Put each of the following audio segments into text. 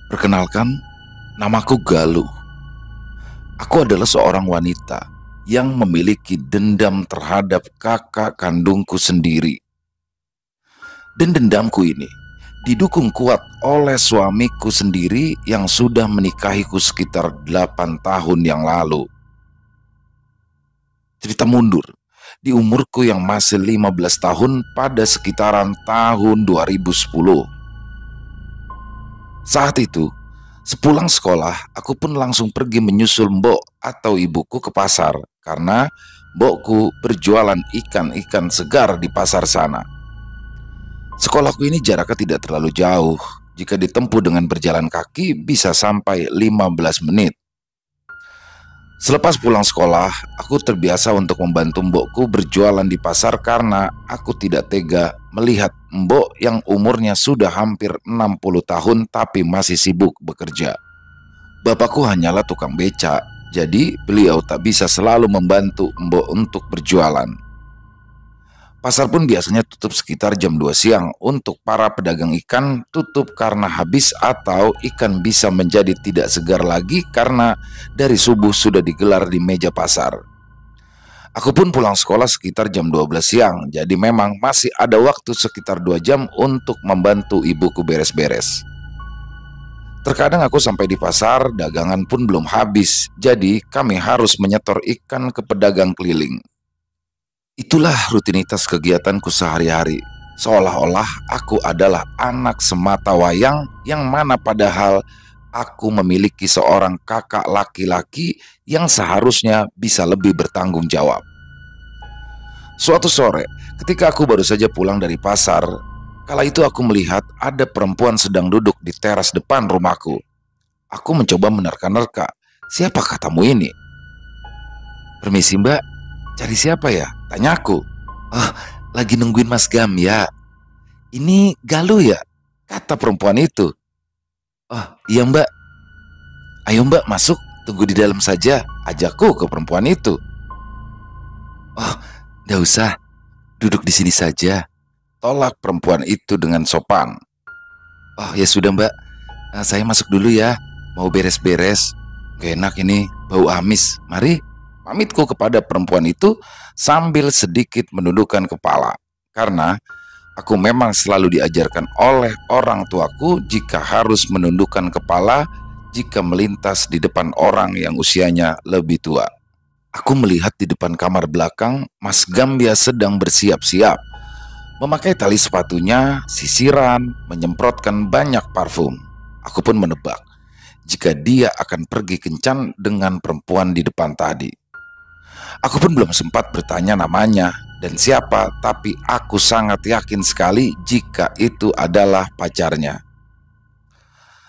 Perkenalkan, namaku Galuh. Aku adalah seorang wanita yang memiliki dendam terhadap kakak kandungku sendiri. Dan dendamku ini didukung kuat oleh suamiku sendiri yang sudah menikahiku sekitar 8 tahun yang lalu. Cerita mundur, di umurku yang masih 15 tahun pada sekitaran tahun 2010. Saat itu, sepulang sekolah, aku pun langsung pergi menyusul mbok atau ibuku ke pasar karena mbokku berjualan ikan-ikan segar di pasar sana. Sekolahku ini jaraknya tidak terlalu jauh. Jika ditempuh dengan berjalan kaki bisa sampai 15 menit. Selepas pulang sekolah, aku terbiasa untuk membantu mbokku berjualan di pasar karena aku tidak tega melihat mbok yang umurnya sudah hampir 60 tahun tapi masih sibuk bekerja. Bapakku hanyalah tukang becak, jadi beliau tak bisa selalu membantu mbok untuk berjualan. Pasar pun biasanya tutup sekitar jam 2 siang. Untuk para pedagang ikan tutup karena habis atau ikan bisa menjadi tidak segar lagi karena dari subuh sudah digelar di meja pasar. Aku pun pulang sekolah sekitar jam 12 siang, jadi memang masih ada waktu sekitar 2 jam untuk membantu ibuku beres-beres. Terkadang aku sampai di pasar, dagangan pun belum habis, jadi kami harus menyetor ikan ke pedagang keliling. Itulah rutinitas kegiatanku sehari-hari, seolah-olah aku adalah anak semata wayang yang mana padahal aku memiliki seorang kakak laki-laki yang seharusnya bisa lebih bertanggung jawab. Suatu sore, ketika aku baru saja pulang dari pasar, kala itu aku melihat ada perempuan sedang duduk di teras depan rumahku. Aku mencoba menerka-nerka, "Siapakah tamu ini?" "Permisi mbak, cari siapa ya?" tanyaku. "Oh, lagi nungguin Mas Gam ya. Ini Galuh ya?" kata perempuan itu. "Oh iya mbak, ayo mbak masuk, tunggu di dalam saja," ajakku ke perempuan itu. "Oh, nggak usah, duduk di sini saja," tolak perempuan itu dengan sopan. "Oh ya sudah mbak, saya masuk dulu ya, mau beres-beres. Gak enak ini, bau amis. Mari," pamitku kepada perempuan itu sambil sedikit menundukkan kepala. Karena aku memang selalu diajarkan oleh orang tuaku jika harus menundukkan kepala jika melintas di depan orang yang usianya lebih tua. Aku melihat di depan kamar belakang Mas Gambia sedang bersiap-siap, memakai tali sepatunya, sisiran, menyemprotkan banyak parfum. Aku pun menebak jika dia akan pergi kencan dengan perempuan di depan tadi. Aku pun belum sempat bertanya namanya dan siapa, tapi aku sangat yakin sekali jika itu adalah pacarnya.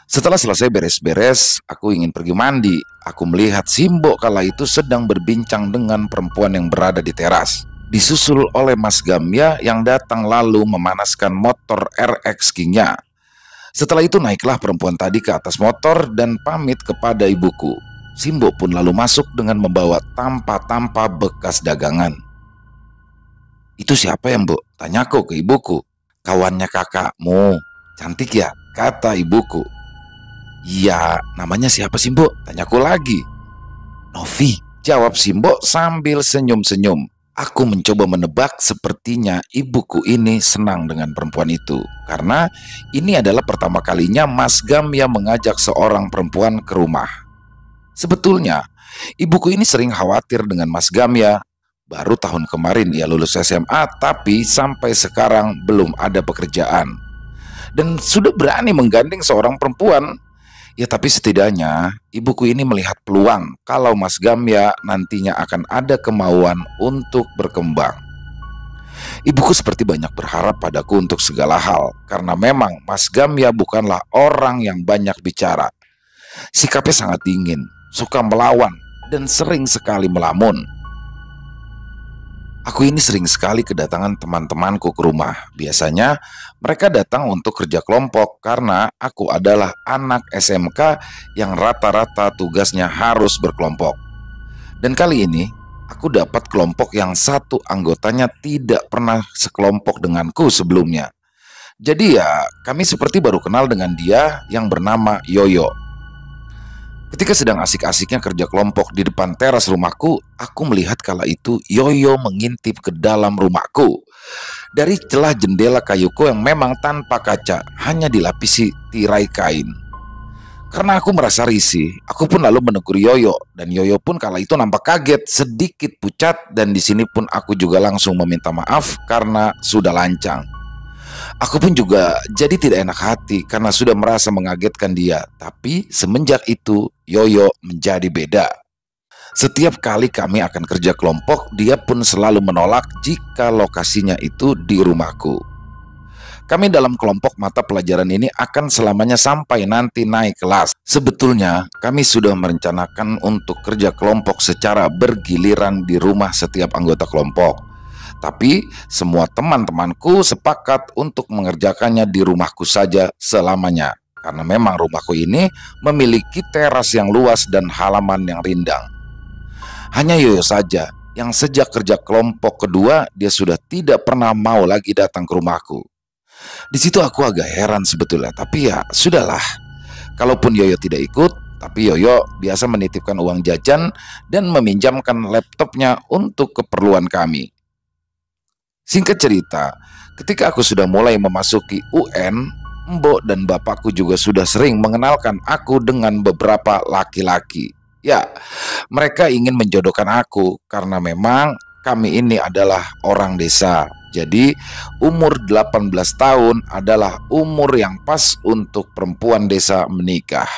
Setelah selesai beres-beres, aku ingin pergi mandi. Aku melihat Simbo kala itu sedang berbincang dengan perempuan yang berada di teras, disusul oleh Mas Gamya yang datang lalu memanaskan motor RX King-nya. Setelah itu naiklah perempuan tadi ke atas motor dan pamit kepada ibuku. Simbo pun lalu masuk dengan membawa tampa-tampa bekas dagangan. "Itu siapa ya mbok?" tanyaku ke ibuku. "Kawannya kakakmu, cantik ya?" kata ibuku. "Iya, namanya siapa sih mbok?" tanyaku lagi. "Novi," jawab Simbo sambil senyum-senyum. Aku mencoba menebak, sepertinya ibuku ini senang dengan perempuan itu karena ini adalah pertama kalinya Mas Gam yang mengajak seorang perempuan ke rumah. Sebetulnya ibuku ini sering khawatir dengan Mas Gamya. Baru tahun kemarin ia lulus SMA, tapi sampai sekarang belum ada pekerjaan dan sudah berani menggandeng seorang perempuan. Ya tapi setidaknya ibuku ini melihat peluang kalau Mas Gamya nantinya akan ada kemauan untuk berkembang. Ibuku seperti banyak berharap padaku untuk segala hal karena memang Mas Gamya bukanlah orang yang banyak bicara. Sikapnya sangat dingin, suka melawan, dan sering sekali melamun. Aku ini sering sekali kedatangan teman-temanku ke rumah. Biasanya mereka datang untuk kerja kelompok karena aku adalah anak SMK yang rata-rata tugasnya harus berkelompok. Dan kali ini aku dapat kelompok yang satu anggotanya tidak pernah sekelompok denganku sebelumnya. Jadi ya, kami seperti baru kenal dengan dia yang bernama Yoyo. Ketika sedang asik-asiknya kerja kelompok di depan teras rumahku, aku melihat kala itu Yoyo mengintip ke dalam rumahku. Dari celah jendela kayuku yang memang tanpa kaca, hanya dilapisi tirai kain. Karena aku merasa risih, aku pun lalu menegur Yoyo, dan Yoyo pun kala itu nampak kaget, sedikit pucat, dan di sini pun aku juga langsung meminta maaf karena sudah lancang. Aku pun juga jadi tidak enak hati karena sudah merasa mengagetkan dia. Tapi semenjak itu Yoyo menjadi beda. Setiap kali kami akan kerja kelompok, dia pun selalu menolak jika lokasinya itu di rumahku. Kami dalam kelompok mata pelajaran ini akan selamanya sampai nanti naik kelas. Sebetulnya kami sudah merencanakan untuk kerja kelompok secara bergiliran di rumah setiap anggota kelompok. Tapi semua teman-temanku sepakat untuk mengerjakannya di rumahku saja selamanya. Karena memang rumahku ini memiliki teras yang luas dan halaman yang rindang. Hanya Yoyo saja yang sejak kerja kelompok kedua dia sudah tidak pernah mau lagi datang ke rumahku. Di situ aku agak heran sebetulnya, tapi ya sudahlah. Kalaupun Yoyo tidak ikut, tapi Yoyo biasa menitipkan uang jajan dan meminjamkan laptopnya untuk keperluan kami. Singkat cerita, ketika aku sudah mulai memasuki UN, Mbok dan bapakku juga sudah sering mengenalkan aku dengan beberapa laki-laki. Ya, mereka ingin menjodohkan aku karena memang kami ini adalah orang desa. Jadi umur 18 tahun adalah umur yang pas untuk perempuan desa menikah.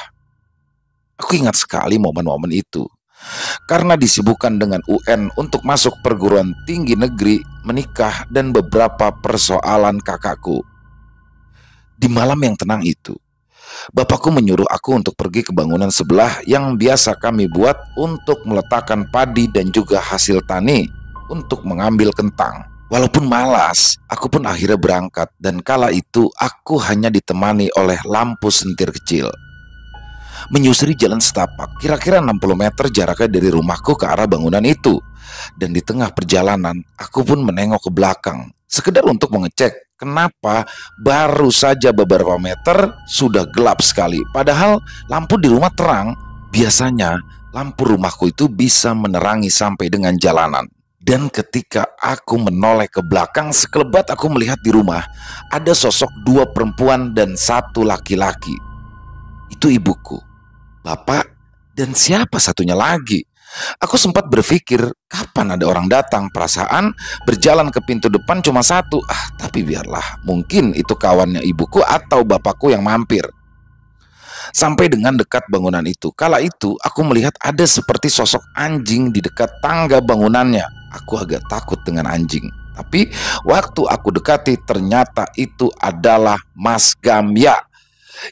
Aku ingat sekali momen-momen itu. Karena disibukkan dengan UN untuk masuk perguruan tinggi negeri, menikah, dan beberapa persoalan kakakku. Di malam yang tenang itu, bapakku menyuruh aku untuk pergi ke bangunan sebelah yang biasa kami buat untuk meletakkan padi dan juga hasil tani untuk mengambil kentang. Walaupun malas, aku pun akhirnya berangkat dan kala itu aku hanya ditemani oleh lampu sentir kecil. Menyusuri jalan setapak, kira-kira 60 meter jaraknya dari rumahku ke arah bangunan itu. Dan di tengah perjalanan, aku pun menengok ke belakang, sekedar untuk mengecek kenapa baru saja beberapa meter sudah gelap sekali. Padahal lampu di rumah terang. Biasanya lampu rumahku itu bisa menerangi sampai dengan jalanan. Dan ketika aku menoleh ke belakang, sekelebat aku melihat di rumah ada sosok dua perempuan dan satu laki-laki. Itu ibuku, bapak, dan siapa satunya lagi? Aku sempat berpikir, kapan ada orang datang? Perasaan berjalan ke pintu depan cuma satu. Tapi biarlah, mungkin itu kawannya ibuku atau bapakku yang mampir. Sampai dengan dekat bangunan itu, kala itu aku melihat ada seperti sosok anjing di dekat tangga bangunannya. Aku agak takut dengan anjing. Tapi waktu aku dekati, ternyata itu adalah Mas Gamya.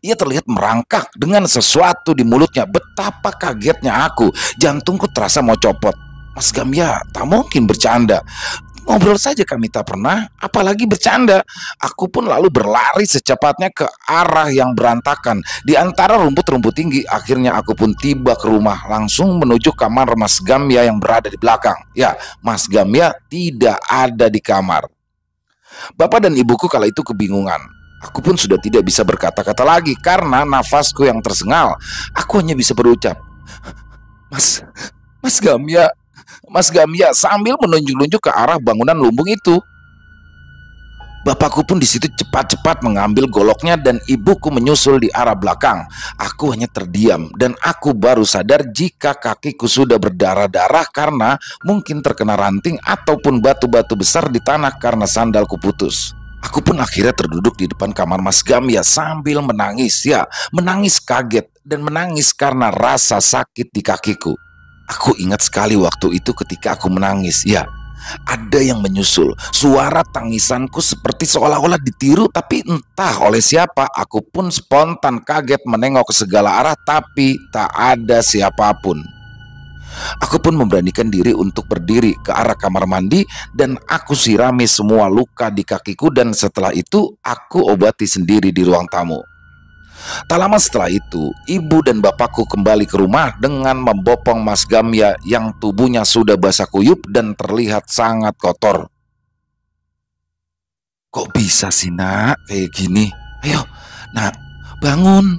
Ia terlihat merangkak dengan sesuatu di mulutnya. Betapa kagetnya aku, jantungku terasa mau copot. Mas Gamya tak mungkin bercanda. Ngobrol saja kami tak pernah, apalagi bercanda. Aku pun lalu berlari secepatnya ke arah yang berantakan. Di antara rumput-rumput tinggi, akhirnya aku pun tiba ke rumah, langsung menuju kamar Mas Gamya yang berada di belakang. Ya, Mas Gamya tidak ada di kamar. Bapak dan ibuku kala itu kebingungan. Aku pun sudah tidak bisa berkata-kata lagi karena nafasku yang tersengal. Aku hanya bisa berucap, Mas Gamya, Mas Gamya, sambil menunjuk-nunjuk ke arah bangunan lumbung itu. Bapakku pun di situ cepat-cepat mengambil goloknya dan ibuku menyusul di arah belakang. Aku hanya terdiam dan aku baru sadar jika kakiku sudah berdarah-darah karena mungkin terkena ranting ataupun batu-batu besar di tanah karena sandalku putus. Aku pun akhirnya terduduk di depan kamar Mas Gamya sambil menangis. Ya, menangis kaget dan menangis karena rasa sakit di kakiku. Aku ingat sekali waktu itu ketika aku menangis. Ya, ada yang menyusul. Suara tangisanku seperti seolah-olah ditiru, tapi entah oleh siapa. Aku pun spontan kaget menengok ke segala arah, tapi tak ada siapapun. Aku pun memberanikan diri untuk berdiri ke arah kamar mandi dan aku sirami semua luka di kakiku, dan setelah itu aku obati sendiri di ruang tamu. Tak lama setelah itu, ibu dan bapakku kembali ke rumah dengan membopong Mas Gamya yang tubuhnya sudah basah kuyup dan terlihat sangat kotor. Kok bisa sih nak kayak gini? Ayo nak, bangun,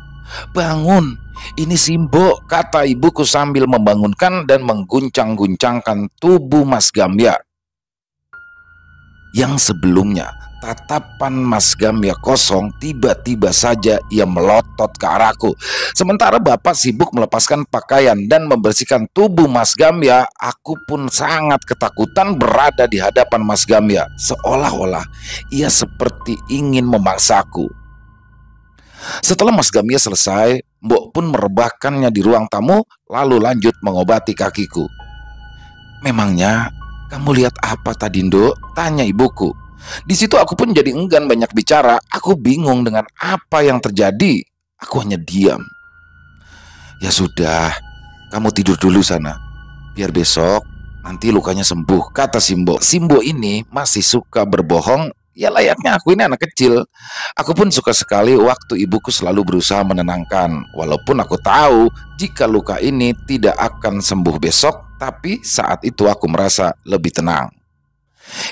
bangun. Ini Simbo, kata ibuku sambil membangunkan dan mengguncang-guncangkan tubuh Mas Gamya. Yang sebelumnya tatapan Mas Gamya kosong, tiba-tiba saja ia melotot ke arahku. Sementara bapak sibuk melepaskan pakaian dan membersihkan tubuh Mas Gamya, aku pun sangat ketakutan berada di hadapan Mas Gamya. Seolah-olah ia seperti ingin memaksaku. Setelah Mas Gamya selesai, Mbok pun merebahkannya di ruang tamu, lalu lanjut mengobati kakiku. "Memangnya kamu lihat apa tadi, Nduk?" tanya ibuku. Di situ aku pun jadi enggan banyak bicara. Aku bingung dengan apa yang terjadi. Aku hanya diam. "Ya sudah, kamu tidur dulu sana. Biar besok nanti lukanya sembuh," kata Simbo. Simbo ini masih suka berbohong. Ya layaknya aku ini anak kecil. Aku pun suka sekali waktu ibuku selalu berusaha menenangkan. Walaupun aku tahu jika luka ini tidak akan sembuh besok, tapi saat itu aku merasa lebih tenang.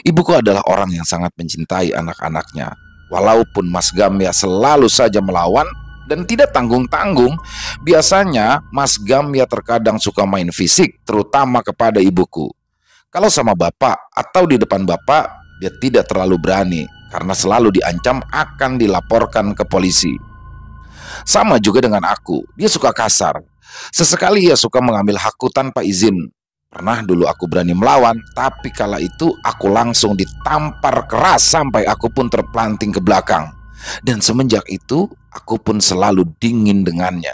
Ibuku adalah orang yang sangat mencintai anak-anaknya. Walaupun Mas Gamya selalu saja melawan dan tidak tanggung-tanggung, biasanya Mas Gamya terkadang suka main fisik, terutama kepada ibuku. Kalau sama bapak atau di depan bapak, dia tidak terlalu berani karena selalu diancam akan dilaporkan ke polisi. Sama juga dengan aku, dia suka kasar. Sesekali ia suka mengambil hakku tanpa izin. Pernah dulu aku berani melawan, tapi kala itu aku langsung ditampar keras sampai aku pun terpelanting ke belakang. Dan semenjak itu, aku pun selalu dingin dengannya.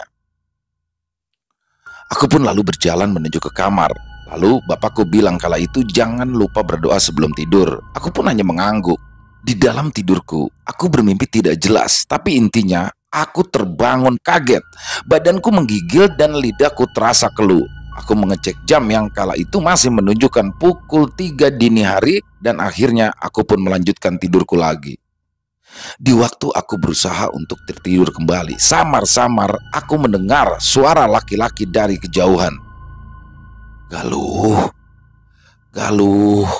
Aku pun lalu berjalan menuju ke kamar. Lalu bapakku bilang kala itu jangan lupa berdoa sebelum tidur. Aku pun hanya mengangguk. Di dalam tidurku, aku bermimpi tidak jelas, tapi intinya aku terbangun kaget. Badanku menggigil dan lidahku terasa keluh. Aku mengecek jam yang kala itu masih menunjukkan pukul 3 dini hari dan akhirnya aku pun melanjutkan tidurku lagi. Di waktu aku berusaha untuk tertidur kembali, samar-samar aku mendengar suara laki-laki dari kejauhan. "Galuh, Galuh."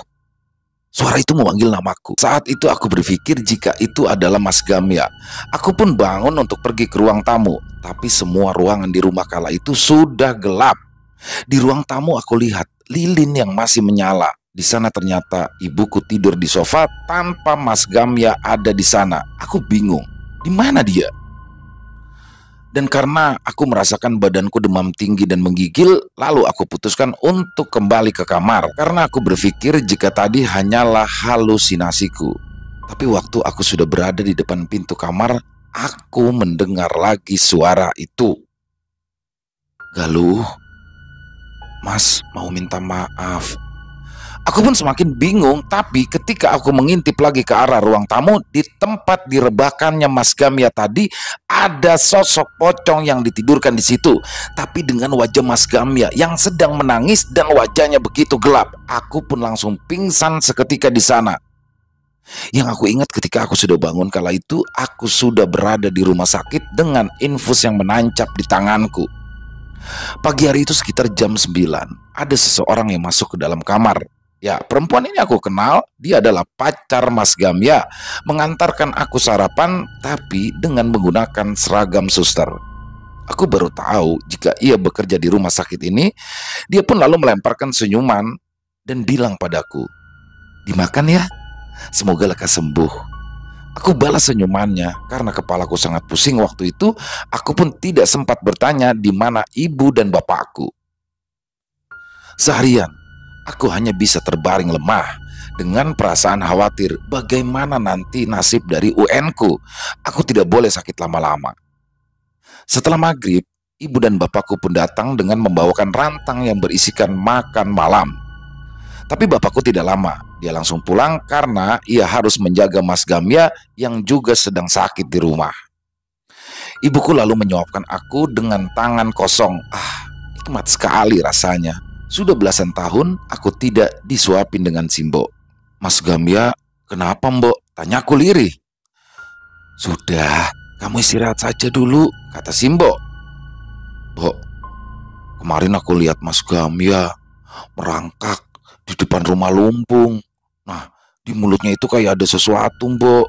Suara itu memanggil namaku. Saat itu aku berpikir jika itu adalah Mas Gamya. Aku pun bangun untuk pergi ke ruang tamu, tapi semua ruangan di rumah kala itu sudah gelap. Di ruang tamu aku lihat lilin yang masih menyala. Di sana ternyata ibuku tidur di sofa tanpa Mas Gamya ada di sana. Aku bingung, di mana dia? Dan karena aku merasakan badanku demam tinggi dan menggigil, lalu aku putuskan untuk kembali ke kamar karena aku berpikir jika tadi hanyalah halusinasiku. Tapi waktu aku sudah berada di depan pintu kamar, aku mendengar lagi suara itu. "Galuh, Mas mau minta maaf." Aku pun semakin bingung, tapi ketika aku mengintip lagi ke arah ruang tamu, di tempat direbahkannya Mas Gamya tadi, ada sosok pocong yang ditidurkan di situ. Tapi dengan wajah Mas Gamya yang sedang menangis dan wajahnya begitu gelap, aku pun langsung pingsan seketika di sana. Yang aku ingat ketika aku sudah bangun kala itu, aku sudah berada di rumah sakit dengan infus yang menancap di tanganku. Pagi hari itu sekitar jam 9, ada seseorang yang masuk ke dalam kamar. Ya, perempuan ini aku kenal, dia adalah pacar Mas Gamya, mengantarkan aku sarapan tapi dengan menggunakan seragam suster. Aku baru tahu jika ia bekerja di rumah sakit ini. Dia pun lalu melemparkan senyuman dan bilang padaku, "Dimakan ya, semoga lekas sembuh." Aku balas senyumannya karena kepalaku sangat pusing waktu itu. Aku pun tidak sempat bertanya di mana ibu dan bapakku. Seharian aku hanya bisa terbaring lemah dengan perasaan khawatir bagaimana nanti nasib dari UN-ku. Aku tidak boleh sakit lama-lama. Setelah maghrib, ibu dan bapakku pun datang dengan membawakan rantang yang berisikan makan malam. Tapi bapakku tidak lama, dia langsung pulang karena ia harus menjaga Mas Gamya yang juga sedang sakit di rumah. Ibuku lalu menyuapkan aku dengan tangan kosong. Nikmat sekali rasanya. Sudah belasan tahun aku tidak disuapin dengan Simbo. "Mas Gamya, kenapa Mbok?" tanyaku lirih. "Sudah, kamu istirahat saja dulu," kata Simbo. "Mbok, kemarin aku lihat Mas Gamya merangkak di depan rumah Lumpung. Nah, Di mulutnya itu kayak ada sesuatu, Mbok.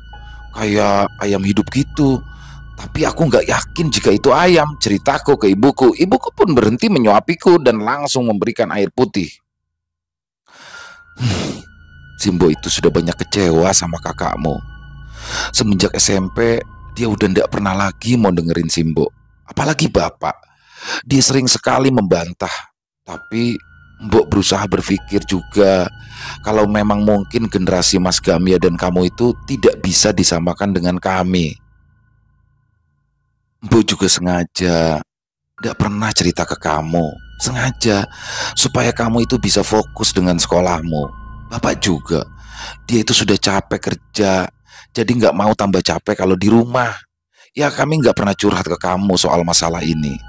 Kayak ayam hidup gitu. Tapi aku nggak yakin jika itu ayam. Ceritaku ke ibuku. Ibuku pun berhenti menyuapiku dan langsung memberikan air putih. Simbo itu sudah banyak kecewa sama kakakmu. Semenjak SMP, dia udah ndak pernah lagi mau dengerin Simbo. Apalagi bapak. Dia sering sekali membantah. Tapi Mbok berusaha berpikir juga kalau memang mungkin generasi Mas Gamya dan kamu itu tidak bisa disamakan dengan kami. Mbok juga sengaja ndak pernah cerita ke kamu. Sengaja supaya kamu itu bisa fokus dengan sekolahmu. Bapak juga, dia itu sudah capek kerja, jadi nggak mau tambah capek kalau di rumah. Ya kami nggak pernah curhat ke kamu soal masalah ini.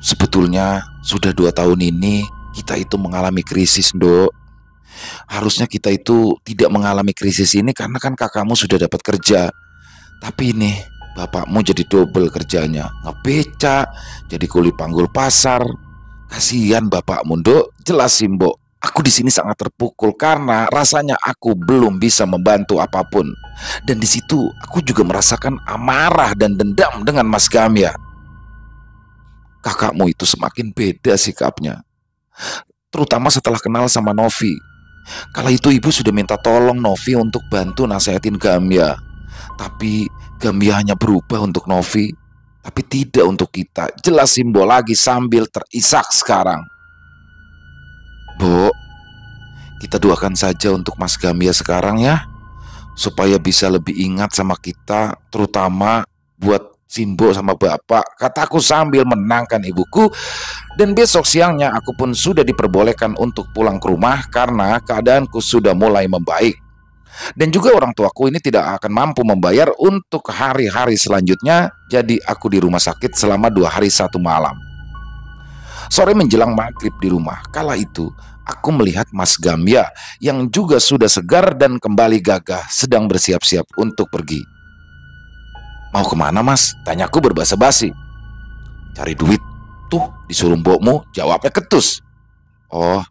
Sebetulnya sudah 2 tahun ini kita itu mengalami krisis, Dok. Harusnya kita itu tidak mengalami krisis ini karena kan kakakmu sudah dapat kerja. Tapi ini bapakmu jadi double kerjanya, ngebeca, jadi kuli panggul pasar. Kasihan bapakmu, Dok. Jelas Simbo. Aku di sini sangat terpukul karena rasanya aku belum bisa membantu apapun. Dan di situ aku juga merasakan amarah dan dendam dengan Mas Gamya. Kakakmu itu semakin beda sikapnya, terutama setelah kenal sama Novi. Kala itu ibu sudah minta tolong Novi untuk bantu nasehatin Gamya. Tapi Gamya hanya berubah untuk Novi, tapi tidak untuk kita. Jelas Simbo lagi sambil terisak sekarang. Bu, kita doakan saja untuk Mas Gamya sekarang ya, supaya bisa lebih ingat sama kita, terutama buat Simbo sama bapak, kataku sambil menenangkan ibuku. Dan besok siangnya aku pun sudah diperbolehkan untuk pulang ke rumah karena keadaanku sudah mulai membaik. Dan juga orang tuaku ini tidak akan mampu membayar untuk hari-hari selanjutnya, jadi aku di rumah sakit selama 2 hari 1 malam. Sore menjelang maghrib di rumah, kala itu aku melihat Mas Gamya yang juga sudah segar dan kembali gagah sedang bersiap-siap untuk pergi. Mau kemana, Mas? Tanyaku berbahasa basi. Cari duit. Tuh, disuruh mbokmu, jawabnya ketus. Oh,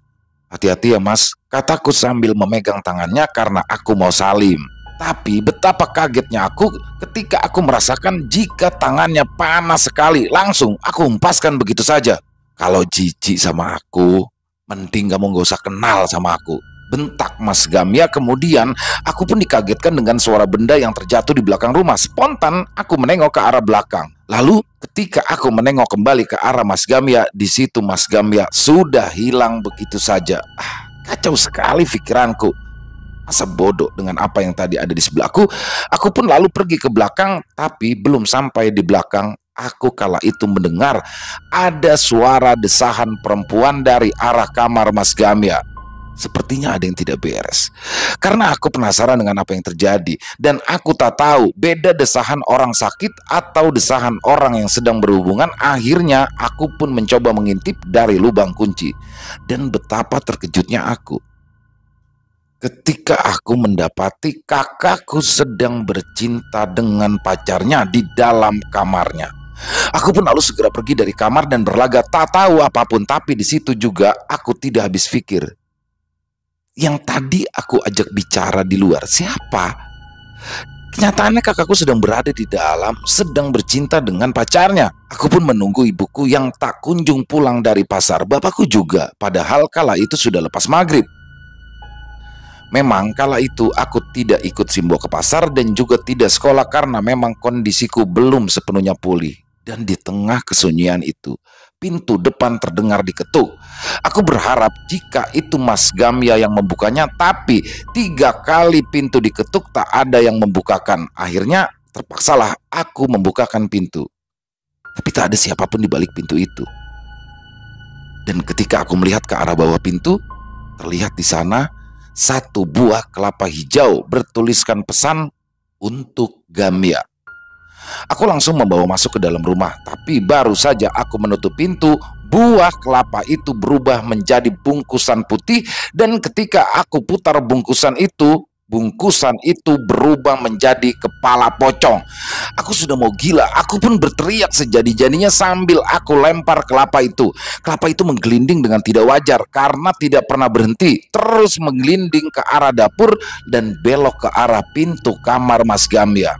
hati-hati ya, Mas, kataku sambil memegang tangannya karena aku mau salim. Tapi betapa kagetnya aku ketika aku merasakan jika tangannya panas sekali. Langsung aku hempaskan begitu saja. Kalau jijik sama aku, mending kamu gak usah kenal sama aku, bentak Mas Gamya. Kemudian aku pun dikagetkan dengan suara benda yang terjatuh di belakang rumah. Spontan aku menengok ke arah belakang. Lalu ketika aku menengok kembali ke arah Mas Gamya, di situ Mas Gamya sudah hilang begitu saja. Kacau sekali pikiranku. Masa bodoh dengan apa yang tadi ada di sebelahku. Aku pun lalu pergi ke belakang, tapi belum sampai di belakang, aku kala itu mendengar ada suara desahan perempuan dari arah kamar Mas Gamya. Sepertinya ada yang tidak beres. Karena aku penasaran dengan apa yang terjadi, dan aku tak tahu beda desahan orang sakit atau desahan orang yang sedang berhubungan. Akhirnya aku pun mencoba mengintip dari lubang kunci. Dan betapa terkejutnya aku ketika aku mendapati kakakku sedang bercinta dengan pacarnya di dalam kamarnya. Aku pun lalu segera pergi dari kamar dan berlagak tak tahu apapun. Tapi di situ juga aku tidak habis pikir. Yang tadi aku ajak bicara di luar siapa? Kenyataannya kakakku sedang berada di dalam, sedang bercinta dengan pacarnya. Aku pun menunggu ibuku yang tak kunjung pulang dari pasar. Bapakku juga, padahal kala itu sudah lepas maghrib. Memang kala itu aku tidak ikut Simbo ke pasar dan juga tidak sekolah karena memang kondisiku belum sepenuhnya pulih. Dan di tengah kesunyian itu, pintu depan terdengar diketuk. Aku berharap jika itu Mas Gamya yang membukanya, tapi 3 kali pintu diketuk tak ada yang membukakan. Akhirnya terpaksalah aku membukakan pintu. Tapi tak ada siapapun di balik pintu itu. Dan ketika aku melihat ke arah bawah pintu, terlihat di sana 1 buah kelapa hijau bertuliskan pesan untuk Gamya. Aku langsung membawa masuk ke dalam rumah, tapi baru saja aku menutup pintu, buah kelapa itu berubah menjadi bungkusan putih. Dan ketika aku putar bungkusan itu, bungkusan itu berubah menjadi kepala pocong. Aku sudah mau gila, aku pun berteriak sejadi-jadinya sambil aku lempar kelapa itu. Kelapa itu menggelinding dengan tidak wajar karena tidak pernah berhenti, terus menggelinding ke arah dapur dan belok ke arah pintu kamar Mas Gamya.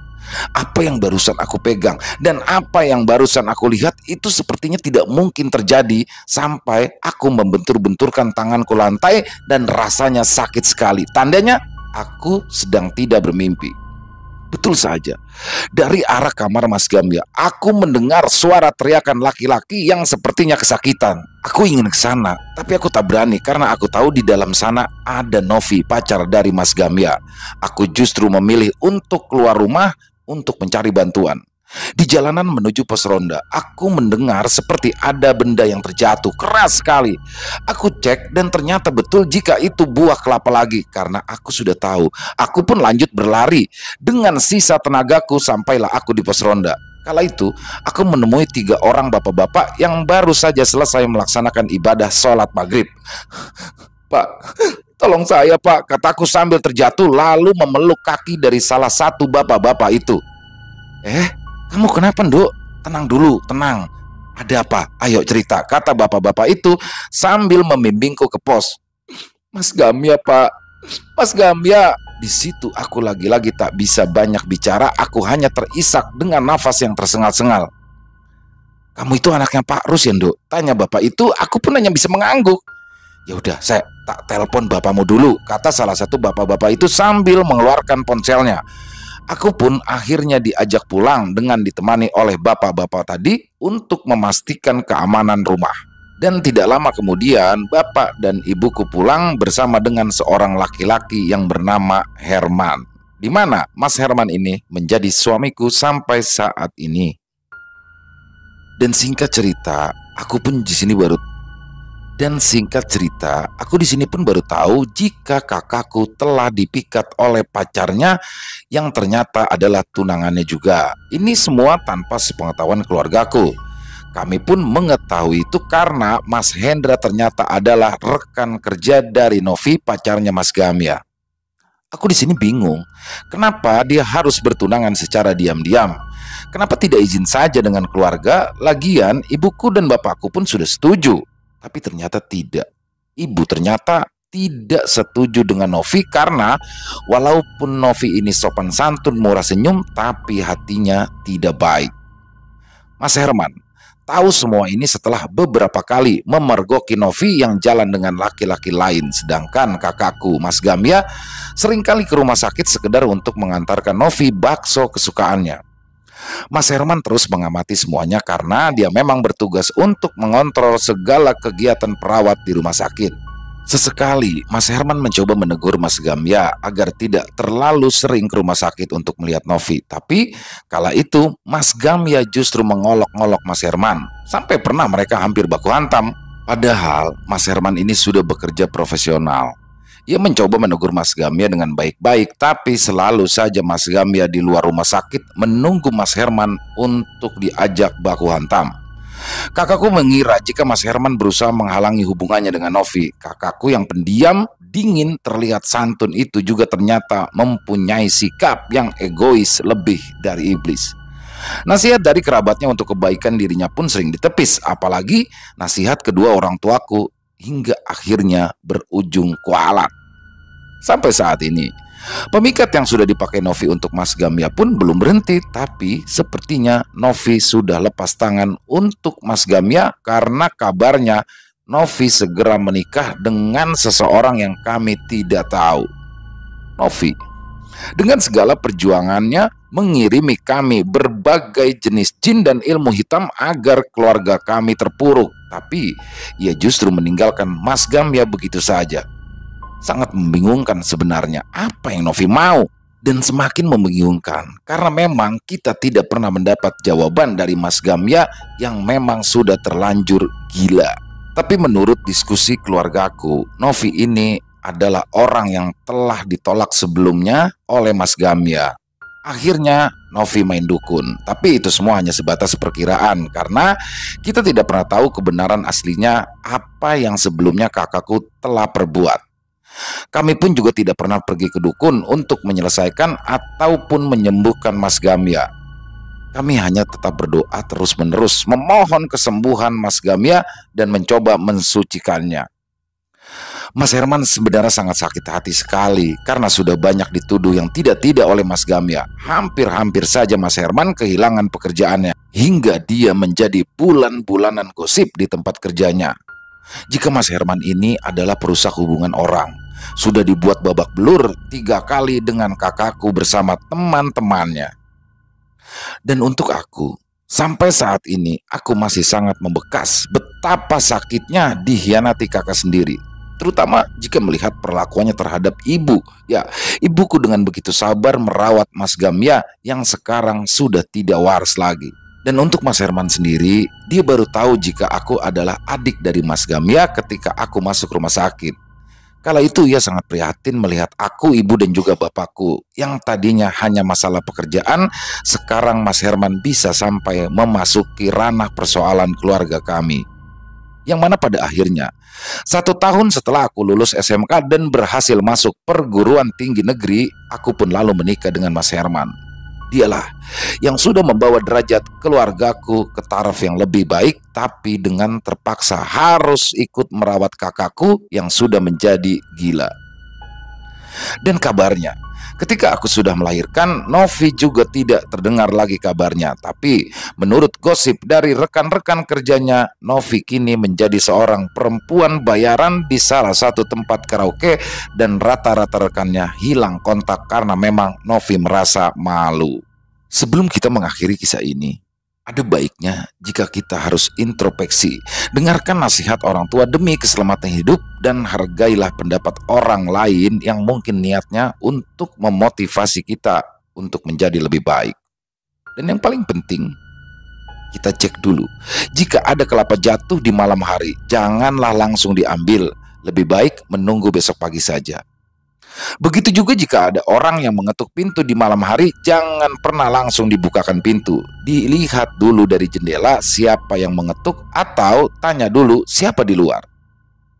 Apa yang barusan aku pegang dan apa yang barusan aku lihat itu sepertinya tidak mungkin terjadi, sampai aku membentur-benturkan tanganku lantai dan rasanya sakit sekali. Tandanya aku sedang tidak bermimpi. Betul saja, dari arah kamar Mas Gamya aku mendengar suara teriakan laki-laki yang sepertinya kesakitan. Aku ingin ke sana, tapi aku tak berani karena aku tahu di dalam sana ada Novi, pacar dari Mas Gamya. Aku justru memilih untuk keluar rumah untuk mencari bantuan. Di jalanan menuju pos ronda, aku mendengar seperti ada benda yang terjatuh keras sekali. Aku cek dan ternyata betul jika itu buah kelapa lagi. Karena aku sudah tahu, aku pun lanjut berlari. Dengan sisa tenagaku sampailah aku di pos ronda. Kala itu, aku menemui 3 orang bapak-bapak yang baru saja selesai melaksanakan ibadah sholat maghrib. "Pak, tolong saya Pak," kataku sambil terjatuh lalu memeluk kaki dari salah satu bapak-bapak itu. Kamu kenapa, Nduk? Tenang dulu, tenang. Ada apa? Ayo cerita, kata bapak-bapak itu sambil membimbingku ke pos. "Mas Gamya, Pak. Mas Gamya." Di situ aku lagi-lagi tak bisa banyak bicara, aku hanya terisak dengan nafas yang tersengal-sengal. "Kamu itu anaknya Pak Rus ya, Nduk?" tanya bapak itu. Aku pun hanya bisa mengangguk. "Ya udah, saya tak telepon bapakmu dulu," kata salah satu bapak-bapak itu sambil mengeluarkan ponselnya. Aku pun akhirnya diajak pulang dengan ditemani oleh bapak-bapak tadi untuk memastikan keamanan rumah. Dan tidak lama kemudian bapak dan ibuku pulang bersama dengan seorang laki-laki yang bernama Herman, di mana Mas Herman ini menjadi suamiku sampai saat ini. Dan singkat cerita, aku di sini pun baru tahu jika kakakku telah dipikat oleh pacarnya yang ternyata adalah tunangannya juga. Ini semua tanpa sepengetahuan keluargaku. Kami pun mengetahui itu karena Mas Hendra ternyata adalah rekan kerja dari Novi, pacarnya Mas Gamya. Aku di sini bingung, kenapa dia harus bertunangan secara diam-diam? Kenapa tidak izin saja dengan keluarga? Lagian ibuku dan bapakku pun sudah setuju. Tapi ternyata tidak. Ibu ternyata tidak setuju dengan Novi karena walaupun Novi ini sopan santun, murah senyum, tapi hatinya tidak baik. Mas Herman tahu semua ini setelah beberapa kali memergoki Novi yang jalan dengan laki-laki lain. Sedangkan kakakku Mas Gamya seringkali ke rumah sakit sekedar untuk mengantarkan Novi bakso kesukaannya. Mas Herman terus mengamati semuanya karena dia memang bertugas untuk mengontrol segala kegiatan perawat di rumah sakit. Sesekali Mas Herman mencoba menegur Mas Gamya agar tidak terlalu sering ke rumah sakit untuk melihat Novi. Tapi kala itu Mas Gamya justru mengolok-olok Mas Herman, sampai pernah mereka hampir baku hantam. Padahal Mas Herman ini sudah bekerja profesional. Ia mencoba menegur Mas Gamya dengan baik-baik, tapi selalu saja Mas Gamya di luar rumah sakit menunggu Mas Herman untuk diajak baku hantam. Kakakku mengira jika Mas Herman berusaha menghalangi hubungannya dengan Novi. Kakakku yang pendiam, dingin, terlihat santun itu juga ternyata mempunyai sikap yang egois lebih dari iblis. Nasihat dari kerabatnya untuk kebaikan dirinya pun sering ditepis, apalagi nasihat kedua orang tuaku, hingga akhirnya berujung kualat. Sampai saat ini, pemikat yang sudah dipakai Novi untuk Mas Gamya pun belum berhenti, tapi sepertinya Novi sudah lepas tangan untuk Mas Gamya karena kabarnya Novi segera menikah dengan seseorang yang kami tidak tahu. Novi dengan segala perjuangannya mengirimi kami berbagai jenis jin dan ilmu hitam agar keluarga kami terpuruk. Tapi ia justru meninggalkan Mas Gamya begitu saja. Sangat membingungkan sebenarnya apa yang Novi mau. Dan semakin membingungkan karena memang kita tidak pernah mendapat jawaban dari Mas Gamya yang memang sudah terlanjur gila. Tapi menurut diskusi keluargaku, Novi ini adalah orang yang telah ditolak sebelumnya oleh Mas Gamya. Akhirnya Novi main dukun, tapi itu semua hanya sebatas perkiraan karena kita tidak pernah tahu kebenaran aslinya apa yang sebelumnya kakakku telah perbuat. Kami pun juga tidak pernah pergi ke dukun untuk menyelesaikan ataupun menyembuhkan Mas Gamya. Kami hanya tetap berdoa terus-menerus memohon kesembuhan Mas Gamya dan mencoba mensucikannya. Mas Herman sebenarnya sangat sakit hati sekali karena sudah banyak dituduh yang tidak-tidak oleh Mas Gamya. Hampir-hampir saja Mas Herman kehilangan pekerjaannya hingga dia menjadi bulan-bulanan gosip di tempat kerjanya. Jika Mas Herman ini adalah perusak hubungan orang, sudah dibuat babak belur 3 kali dengan kakakku bersama teman-temannya. Dan untuk aku, sampai saat ini aku masih sangat membekas betapa sakitnya dikhianati kakak sendiri. Terutama jika melihat perlakuannya terhadap ibu. Ya, ibuku dengan begitu sabar merawat Mas Gamya yang sekarang sudah tidak waras lagi. Dan untuk Mas Herman sendiri, dia baru tahu jika aku adalah adik dari Mas Gamya ketika aku masuk rumah sakit. Kala itu ia sangat prihatin melihat aku, ibu dan juga bapakku yang tadinya hanya masalah pekerjaan, sekarang Mas Herman bisa sampai memasuki ranah persoalan keluarga kami. Yang mana pada akhirnya 1 tahun setelah aku lulus SMK dan berhasil masuk perguruan tinggi negeri, aku pun lalu menikah dengan Mas Herman. Dialah yang sudah membawa derajat keluargaku ke taraf yang lebih baik, tapi dengan terpaksa harus ikut merawat kakakku yang sudah menjadi gila. Dan kabarnya, ketika aku sudah melahirkan, Novi juga tidak terdengar lagi kabarnya. Tapi menurut gosip dari rekan-rekan kerjanya, Novi kini menjadi seorang perempuan bayaran di salah satu tempat karaoke dan rata-rata rekannya hilang kontak karena memang Novi merasa malu. Sebelum kita mengakhiri kisah ini, ada baiknya jika kita harus introspeksi, dengarkan nasihat orang tua demi keselamatan hidup, dan hargailah pendapat orang lain yang mungkin niatnya untuk memotivasi kita untuk menjadi lebih baik. Dan yang paling penting, kita cek dulu, jika ada kelapa jatuh di malam hari, janganlah langsung diambil, lebih baik menunggu besok pagi saja. Begitu juga jika ada orang yang mengetuk pintu di malam hari, jangan pernah langsung dibukakan pintu. Dilihat dulu dari jendela siapa yang mengetuk atau tanya dulu siapa di luar.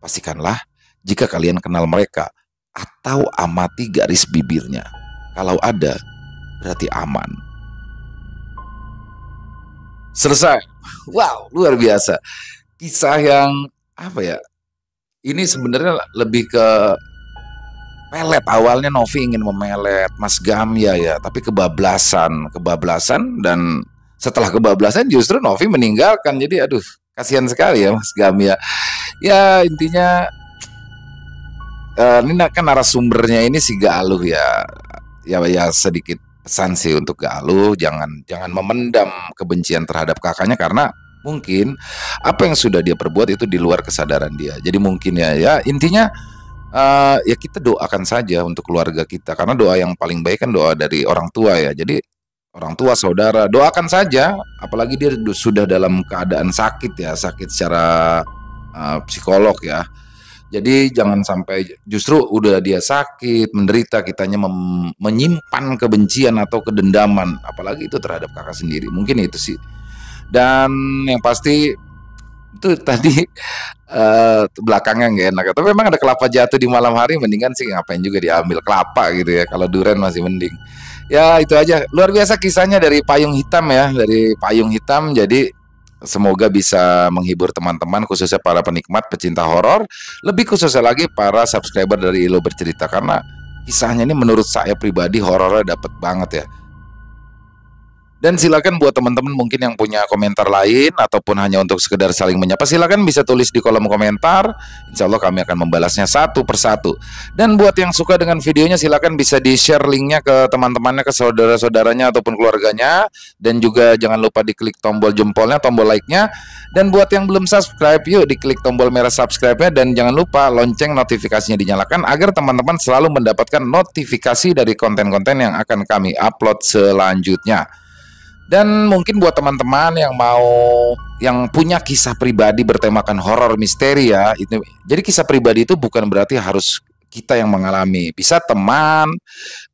Pastikanlah jika kalian kenal mereka atau amati garis bibirnya. Kalau ada, berarti aman. Selesai. Wow, luar biasa. Kisah yang apa ya? Ini sebenarnya lebih ke pelet. Awalnya Novi ingin memelet Mas Gamya ya, tapi kebablasan dan setelah kebablasan justru Novi meninggalkan. Jadi aduh, kasihan sekali ya Mas Gamya. Ya intinya ini kan narasumbernya ini si Galuh ya. Ya sedikit pesan sih untuk Galuh, jangan memendam kebencian terhadap kakaknya karena mungkin apa yang sudah dia perbuat itu di luar kesadaran dia. Jadi mungkin ya intinya ya kita doakan saja untuk keluarga kita, karena doa yang paling baik kan doa dari orang tua ya. Jadi orang tua, saudara, doakan saja, apalagi dia sudah dalam keadaan sakit ya, sakit secara psikolog ya. Jadi jangan sampai justru udah dia sakit, menderita, kitanya menyimpan kebencian atau kedendaman, apalagi itu terhadap kakak sendiri. Mungkin itu sih. Dan yang pasti itu tadi belakangnya nggak enak. Tapi memang ada kelapa jatuh di malam hari, mendingan sih ngapain juga diambil kelapa gitu ya. Kalau durian masih mending. Ya itu aja. Luar biasa kisahnya dari Payung Hitam ya, dari Payung Hitam. Jadi semoga bisa menghibur teman-teman, khususnya para penikmat pecinta horor, lebih khususnya lagi para subscriber dari Ilo Bercerita, karena kisahnya ini menurut saya pribadi horornya dapet banget ya. Dan silakan buat teman-teman mungkin yang punya komentar lain ataupun hanya untuk sekedar saling menyapa, silakan bisa tulis di kolom komentar. Insya Allah kami akan membalasnya satu persatu. Dan buat yang suka dengan videonya, silakan bisa di-share linknya ke teman-temannya, ke saudara-saudaranya ataupun keluarganya. Dan juga jangan lupa diklik tombol jempolnya, tombol like-nya. Dan buat yang belum subscribe, yuk diklik tombol merah subscribe-nya. Dan jangan lupa lonceng notifikasinya dinyalakan agar teman-teman selalu mendapatkan notifikasi dari konten-konten yang akan kami upload selanjutnya. Dan mungkin buat teman-teman yang punya kisah pribadi bertemakan horor misteri ya, itu jadi kisah pribadi itu bukan berarti harus kita yang mengalami. Bisa teman,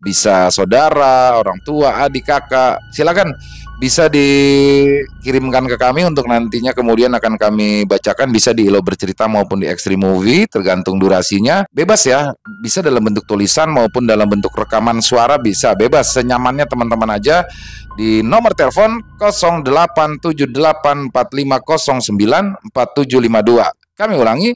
bisa saudara, orang tua, adik, kakak. Silakan bisa dikirimkan ke kami untuk nantinya kemudian akan kami bacakan. Bisa di Ilo Bercerita maupun di Extreme Movie, tergantung durasinya. Bebas ya, bisa dalam bentuk tulisan maupun dalam bentuk rekaman suara, bisa bebas, senyamannya teman-teman aja. Di nomor telepon 087845094752. Kami ulangi,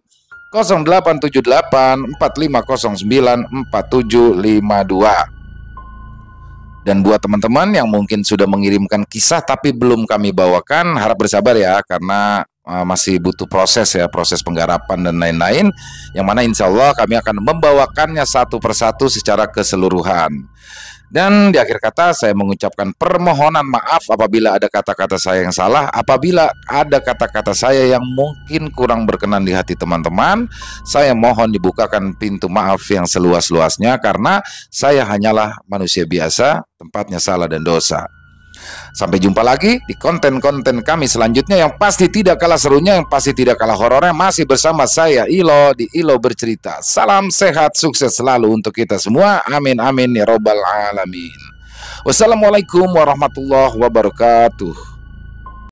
087845094752. Dan buat teman-teman yang mungkin sudah mengirimkan kisah tapi belum kami bawakan, harap bersabar ya, karena masih butuh proses ya, proses penggarapan dan lain-lain, yang mana insya Allah kami akan membawakannya satu persatu secara keseluruhan. Dan di akhir kata saya mengucapkan permohonan maaf apabila ada kata-kata saya yang salah, apabila ada kata-kata saya yang mungkin kurang berkenan di hati teman-teman. Saya mohon dibukakan pintu maaf yang seluas-luasnya, karena saya hanyalah manusia biasa, tempatnya salah dan dosa. Sampai jumpa lagi di konten-konten kami selanjutnya yang pasti tidak kalah serunya, yang pasti tidak kalah horornya, masih bersama saya Ilo di Ilo Bercerita. Salam sehat, sukses selalu untuk kita semua. Amin amin ya robbal alamin. Wassalamualaikum warahmatullahi wabarakatuh.